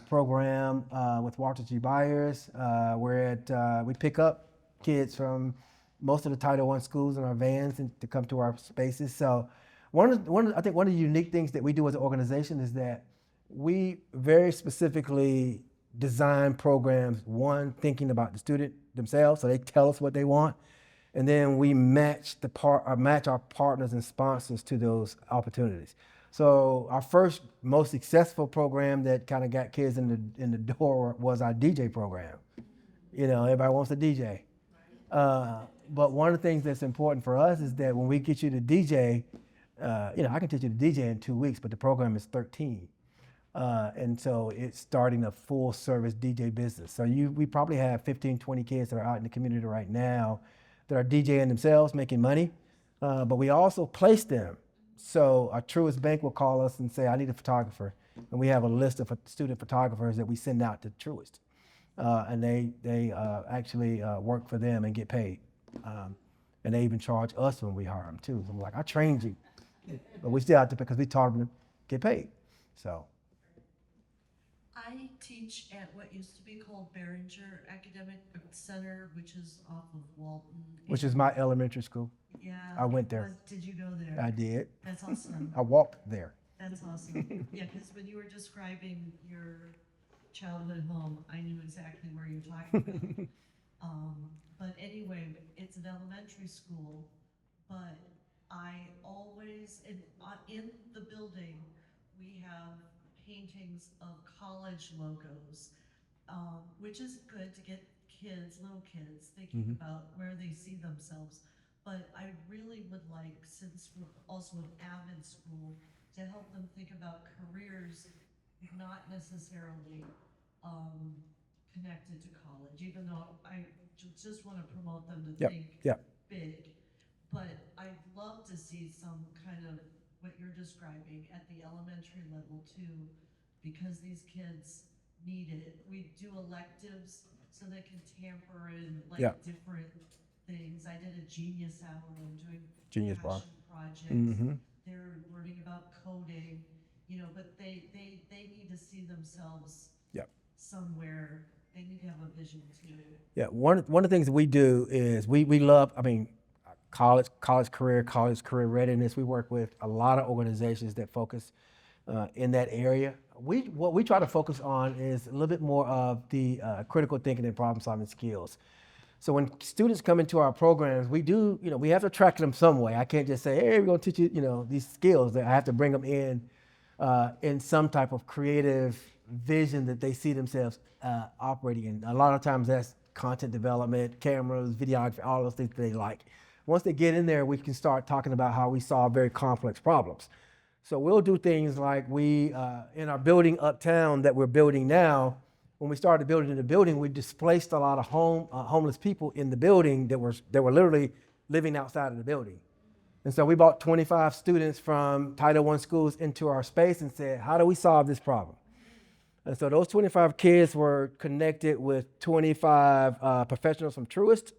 program with Walter G. Byers, where we pick up kids from most of the Title I schools in our vans to come to our spaces. So I think one of the unique things that we do as an organization is that we very specifically design programs, one, thinking about the student themselves, so they tell us what they want, and then we match match our partners and sponsors to those opportunities. So our first most successful program that kind of got kids in the door was our DJ program. You know, everybody wants a DJ. But one of the things that's important for us is that when we get you to DJ, you know, I can teach you to DJ in 2 weeks, but the program is 13. And so it's starting a full service DJ business. So we probably have 15, 20 kids that are out in the community right now that are DJing themselves, making money, but we also place them. So a Truist Bank will call us and say, I need a photographer. And we have a list of student photographers that we send out to Truist. And they actually work for them and get paid. And they even charge us when we hire them too. So I'm like, I trained you, but we still have to, because we taught them to get paid. So. I teach at what used to be called Behringer Academic Center, which is off of Walton. Which is my elementary school. Yeah. I went there. Did you go there? I did. That's awesome. I walked there. That's awesome. Yeah, because when you were describing your childhood home, I knew exactly where you're talking about. But anyway, it's an elementary school, but I always, in the building, we have paintings of college logos, which is good to get little kids, thinking about where they see themselves. But I really would like, since we're also an avid school, to help them think about careers not necessarily connected to college, even though I just want to promote them to think big. But I'd love to see some kind of what you're describing at the elementary level too, because these kids need it. We do electives so they can tamper in different things. I did a Genius Hour. I'm doing Genius Bar projects. They're learning about coding, you know, but they need to see themselves somewhere. They need to have a vision too. Yeah, one of the things that we do is we love, I mean, college career readiness. We work with a lot of organizations that focus in that area. What we try to focus on is a little bit more of the critical thinking and problem solving skills. So when students come into our programs, we do, you know, we have to track them some way. I can't just say, hey, we're going to teach you, you know, these skills. I have to bring them in some type of creative vision that they see themselves operating in. A lot of times that's content development, cameras, videography, all those things that they like. Once they get in there, we can start talking about how we solve very complex problems. So we'll do things like we, in our building uptown that we're building now, when we started building the building, we displaced a lot of homeless people in the building that were literally living outside of the building. And so we brought 25 students from Title I schools into our space and said, how do we solve this problem? And so those 25 kids were connected with 25 professionals from Truist,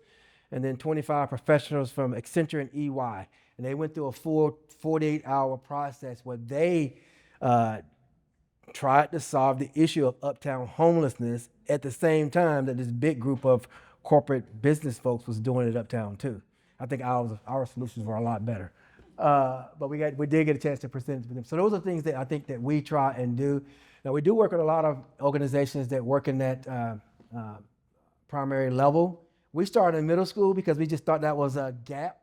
and then 25 professionals from Accenture and EY. And they went through a full 48-hour process where they tried to solve the issue of uptown homelessness at the same time that this big group of corporate business folks was doing it uptown too. I think our solutions were a lot better. But we did get a chance to present with them. So those are things that I think that we try and do. Now we do work with a lot of organizations that work in that primary level. We started in middle school because we just thought that was a gap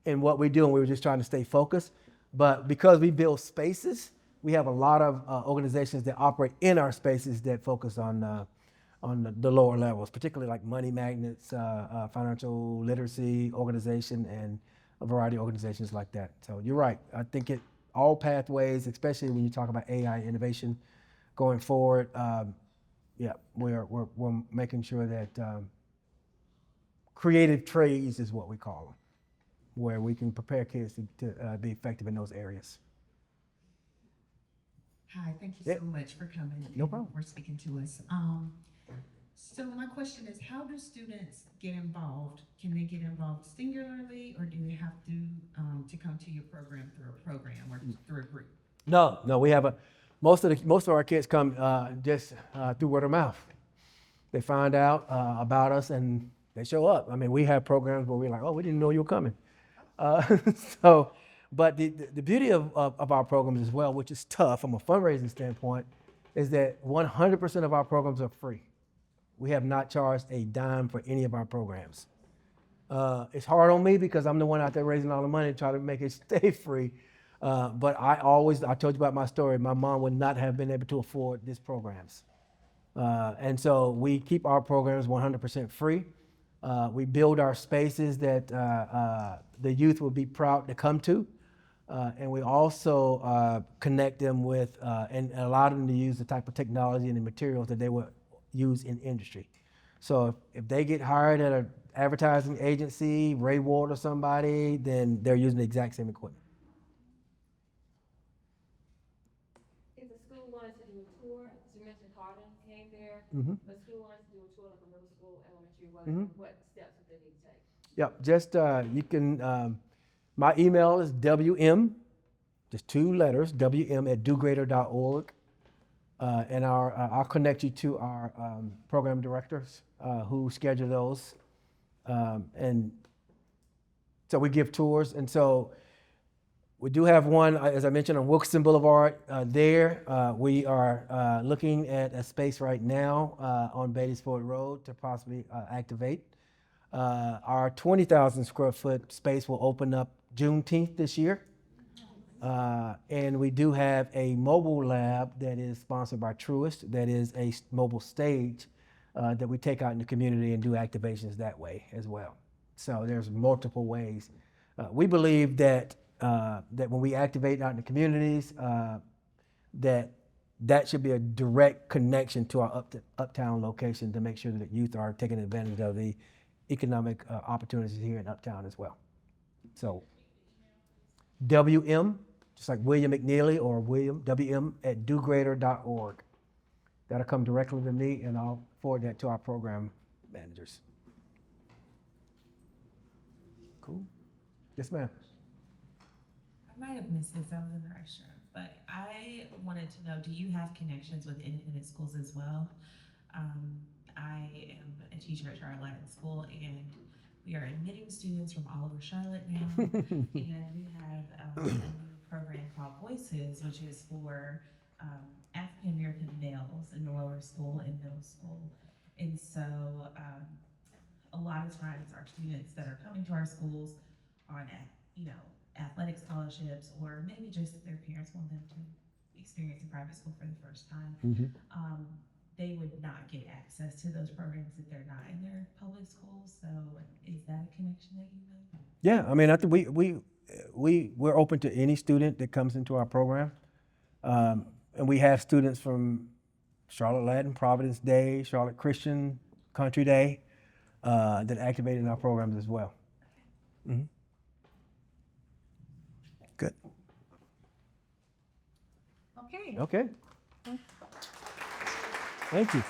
in what we do, and we were just trying to stay focused. But because we build spaces, we have a lot of organizations that operate in our spaces that focus on the lower levels, particularly like Money Magnets, Financial Literacy Organization, and a variety of organizations like that. So you're right. I think all pathways, especially when you talk about AI innovation going forward, we're making sure that creative trades is what we call them, where we can prepare kids to be effective in those areas. Hi, thank you so much for coming. No problem. For speaking to us. So my question is, how do students get involved? Can they get involved singularly, or do they have to come to your program through a program or through a group? No, we have most of our kids come just through word of mouth. They find out about us and they show up. I mean, we have programs where we're like, oh, we didn't know you were coming. But the beauty of our programs as well, which is tough from a fundraising standpoint, is that 100% of our programs are free. We have not charged a dime for any of our programs. It's hard on me because I'm the one out there raising all the money to try to make it stay free. But I told you about my story. My mom would not have been able to afford these programs. And so we keep our programs 100% free. We build our spaces that the youth will be proud to come to. And we also connect them with and allow them to use the type of technology and the materials that they would use in industry. So if they get hired at an advertising agency, Ray Ward or somebody, then they're using the exact same equipment. If the school wanted to do a tour, as you mentioned Harden came there, Mhm. but school wanted to do a tour like a middle school, elementary, what steps would they need to take? Yep, just you can, my email is WM, just 2 letters, WM@dogreater.org. And I'll connect you to our program directors who schedule those. And so we give tours. And so we do have one, as I mentioned, on Wilkinson Boulevard there. We are looking at a space right now on Beatties Ford Road to possibly activate. Our 20,000 square foot space will open up Juneteenth this year. And we do have a mobile lab that is sponsored by Truist, that is a mobile stage that we take out in the community and do activations that way as well. So there's multiple ways. We believe that when we activate out in the communities, that should be a direct connection to our uptown location to make sure that youth are taking advantage of the economic opportunities here in uptown as well. So WM, just like William McNeely or WM@dogreater.org. That'll come directly to me, and I'll forward that to our program managers. Cool. Yes, ma'am. I might have missed this, I was in the restroom, but I wanted to know, do you have connections with independent schools as well? I am a teacher at Charlotte Latin School, and we are admitting students from all over Charlotte now, and we have a new program called Voices, which is for African American males in the lower school and middle school. And so a lot of times our students that are coming to our schools on athletic scholarships, or maybe just their parents want them to experience a private school for the first time, they would not get access to those programs if they're not in their public schools. So is that a connection that you make? Yeah, I mean, I think we're open to any student that comes into our program. And we have students from Charlotte Latin, Providence Day, Charlotte Christian, Country Day, that activate in our programs as well. Mm-hmm. Good. Okay. Okay. Thank you.